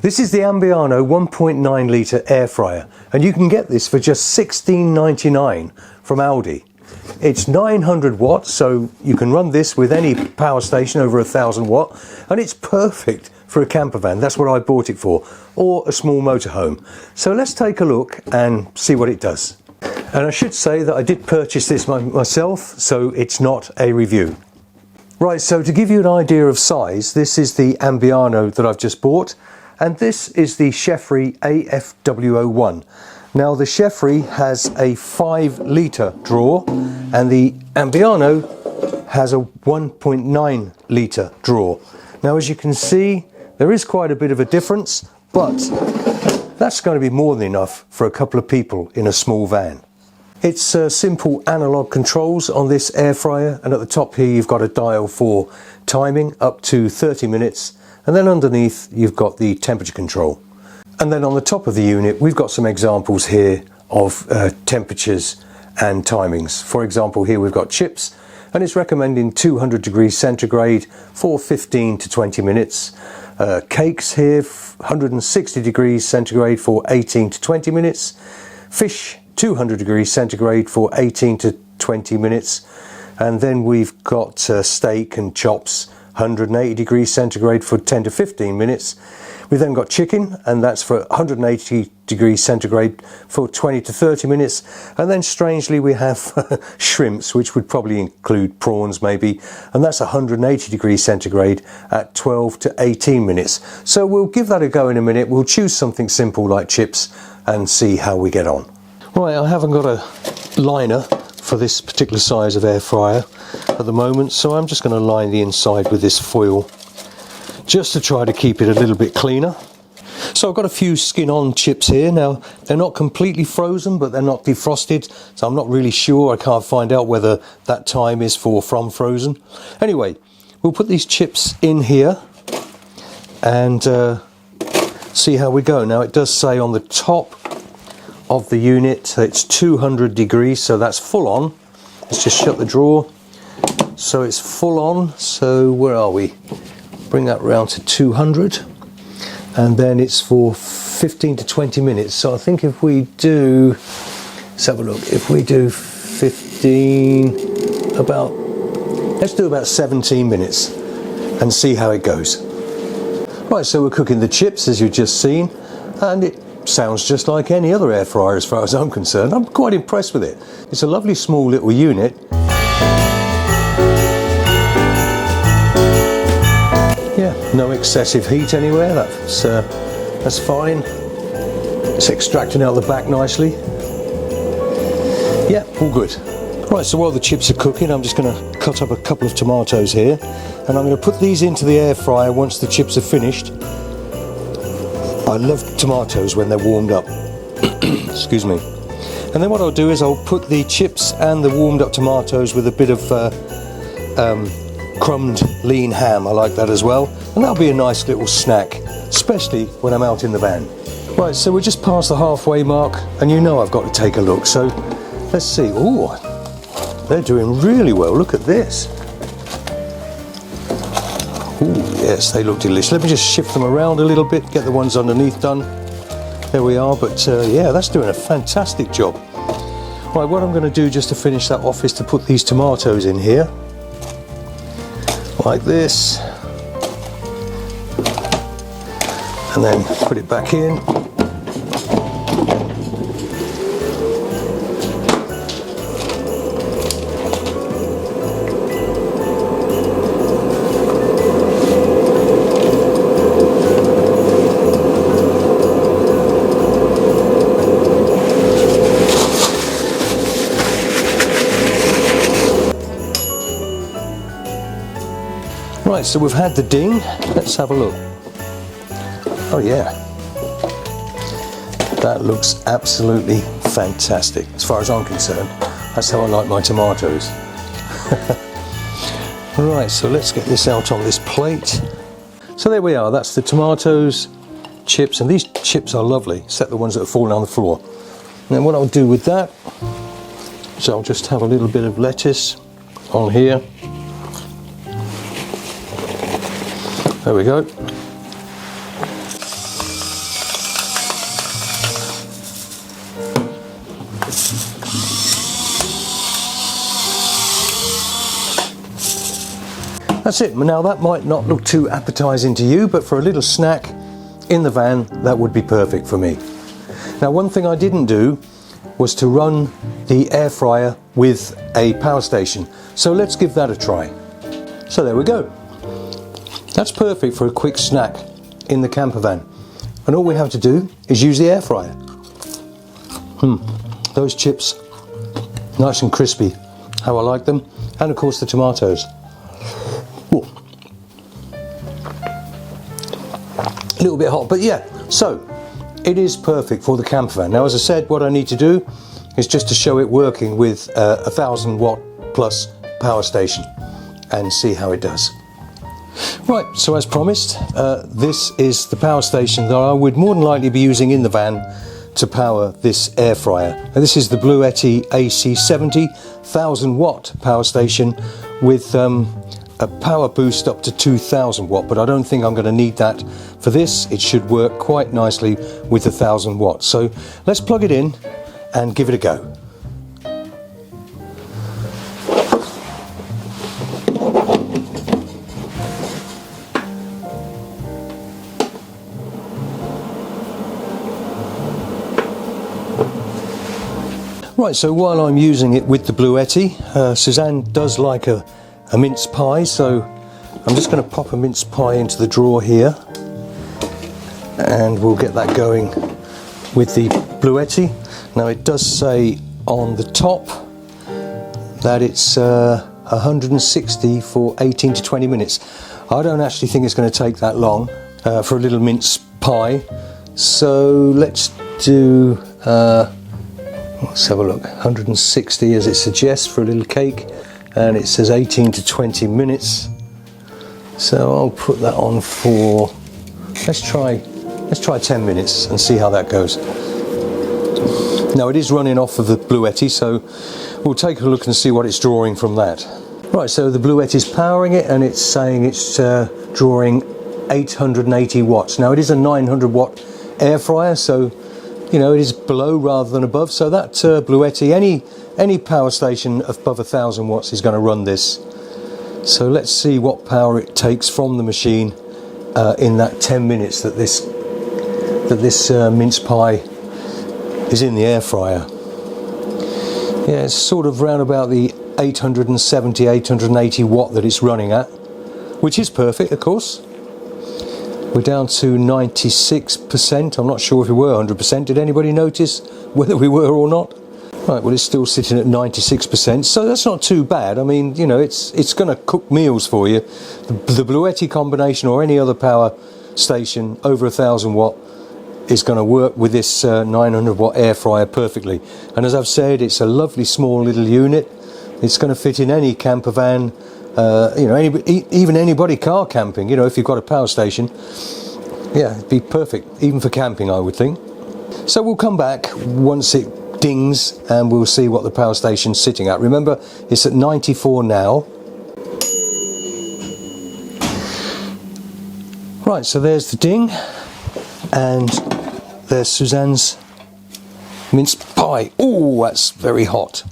This is the Ambiano 1.9 litre air fryer, and you can get this for just $16.99 from Aldi. It's 900 watts, so you can run this with any power station over 1000 watt, and it's perfect for a camper van. That's what I bought it for, or a small motorhome. So let's take a look and see what it does. And I should say that I did purchase this myself, so it's not a review. Right, so to give you an idea of size, this is the Ambiano that I've just bought, and this is the Cheffery AFW01. Now the Cheffery has a 5 litre drawer, and the Ambiano has a 1.9 litre drawer. Now as you can see, there is quite a bit of a difference, but that's going to be more than enough for a couple of people in a small van. It's simple analog controls on this air fryer, and at the top here you've got a dial for timing up to 30 minutes, and then underneath you've got the temperature control. And then on the top of the unit we've got some examples here of temperatures and timings. For example, here we've got chips, and it's recommending 200 degrees centigrade for 15 to 20 minutes. Cakes here, 160 degrees centigrade for 18 to 20 minutes. Fish, 200 degrees centigrade for 18 to 20 minutes. And then we've got steak and chops, 180 degrees centigrade for 10 to 15 minutes. We've then got chicken, and that's for 180 degrees centigrade for 20 to 30 minutes. And then strangely we have shrimps, which would probably include prawns maybe, and that's 180 degrees centigrade at 12 to 18 minutes. So we'll give that a go in a minute. We'll choose something simple like chips and see how we get on. Right, I haven't got a liner for this particular size of air fryer at the moment, so I'm just going to line the inside with this foil just to try to keep it a little bit cleaner. So I've got a few skin on chips here. Now they're not completely frozen, but they're not defrosted, so I'm not really sure. I can't find out whether that time is from frozen. Anyway, we'll put these chips in here and see how we go. Now it does say on the top of the unit it's 200 degrees, so that's full on. Let's just shut the drawer. So it's full on, so where are we? Bring that round to 200, and then it's for 15 to 20 minutes. So I think if we do, let's have a look, if we do 15, let's do about 17 minutes and see how it goes. Right, so we're cooking the chips as you've just seen, and it sounds just like any other air fryer as far as I'm concerned. I'm quite impressed with it. It's a lovely small little unit. Yeah, no excessive heat anywhere, that's fine. It's extracting out the back nicely. Yeah, all good. Right, so while the chips are cooking, I'm just going to cut up a couple of tomatoes here, and I'm going to put these into the air fryer once the chips are finished. I love tomatoes when they're warmed up. Excuse me. And then what I'll do is I'll put the chips and the warmed up tomatoes with a bit of crumbed lean ham. I like that as well, and that'll be a nice little snack, especially when I'm out in the van. Right, so we're just past the halfway mark, and you know I've got to take a look, so let's see. Oh, they're doing really well. Look at this. Oh yes, they look delicious. Let me just shift them around a little bit, get the ones underneath done. There we are. But yeah, that's doing a fantastic job. Right, what I'm going to do just to finish that off is to put these tomatoes in here like this, and then put it back in. Right, so we've had the ding. Let's have a look. Oh yeah, that looks absolutely fantastic as far as I'm concerned. That's how I like my tomatoes. Right, so let's get this out on this plate. So there we are, that's the tomatoes, chips, and these chips are lovely, except the ones that are falling on the floor. Now what I'll do with that is I'll just have a little bit of lettuce on here. There we go. That's it. Now that might not look too appetizing to you, but for a little snack in the van, that would be perfect for me. Now, one thing I didn't do was to run the air fryer with a power station. So let's give that a try. So there we go. That's perfect for a quick snack in the camper van. And all we have to do is use the air fryer. Those chips, nice and crispy, how I like them. And of course the tomatoes. Ooh. A little bit hot, but yeah, so it is perfect for the camper van. Now, as I said, what I need to do is just to show it working with a 1000 watt plus power station and see how it does. Right, so as promised, this is the power station that I would more than likely be using in the van to power this air fryer. Now, this is the Bluetti AC70 1000 watt power station with a power boost up to 2000 watt, but I don't think I'm going to need that for this. It should work quite nicely with the 1000 watts. So let's plug it in and give it a go. Right, so while I'm using it with the Bluetti, Suzanne does like a mince pie, so I'm just going to pop a mince pie into the drawer here and we'll get that going with the Bluetti. Now, it does say on the top that it's 160 for 18 to 20 minutes. I don't actually think it's going to take that long for a little mince pie, so let's do let's have a look. 160 as it suggests for a little cake, and it says 18 to 20 minutes. So I'll put that on for, let's try 10 minutes and see how that goes. Now, it is running off of the Bluetti, so we'll take a look and see what it's drawing from that. Right, so the Bluetti is powering it and it's saying it's drawing 880 watts. Now, it is a 900 watt air fryer, so you know, it is below rather than above, so that Bluetti, any power station above 1000 watts is going to run this. So let's see what power it takes from the machine in that 10 minutes that this mince pie is in the air fryer. Yeah, it's sort of round about the 870, 880 watt that it's running at, which is perfect, of course. We're down to 96%. I'm not sure if we were 100%. Did anybody notice whether we were or not? Right, well, it's still sitting at 96%, so that's not too bad. I mean, you know, it's going to cook meals for you. The Bluetti combination or any other power station over 1000 watt is going to work with this 900 watt air fryer perfectly. And as I've said, it's a lovely small little unit. It's going to fit in any camper van. You know, even anybody car camping, you know, if you've got a power station, yeah, it'd be perfect, even for camping, I would think. So we'll come back once it dings and we'll see what the power station's sitting at. Remember, it's at 94 now. Right, so there's the ding, and there's Suzanne's mince pie. Oh, that's very hot.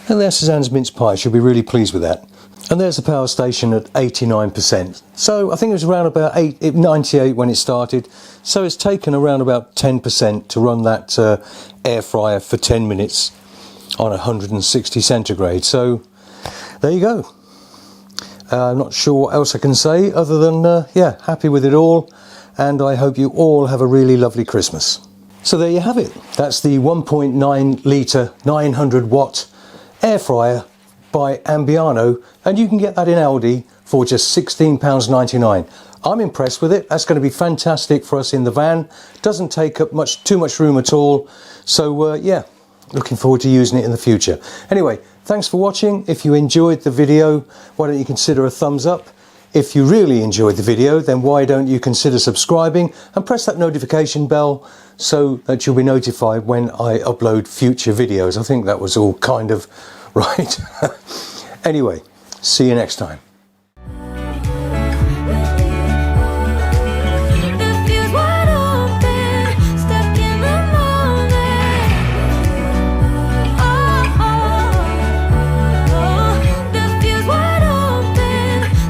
And there's Suzanne's mince pie. She'll be really pleased with that. And there's the power station at 89%. So I think it was around about 98 when it started. So it's taken around about 10% to run that air fryer for 10 minutes on 160 centigrade. So there you go. I'm not sure what else I can say other than, yeah, happy with it all. And I hope you all have a really lovely Christmas. So there you have it. That's the 1.9 litre 900 watt air fryer by Ambiano, and you can get that in Aldi for just £16.99. I'm impressed with it. That's going to be fantastic for us in the van. Doesn't take up too much room at all. So yeah, looking forward to using it in the future. Anyway, thanks for watching. If you enjoyed the video, why don't you consider a thumbs up? If you really enjoyed the video, then why don't you consider subscribing and press that notification bell so that you'll be notified when I upload future videos. I think that was all kind of right. Anyway, see you next time.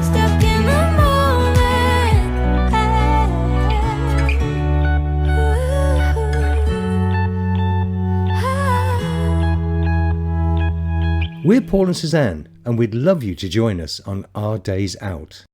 Stuck in We're Paul and Suzanne, and we'd love you to join us on our days out.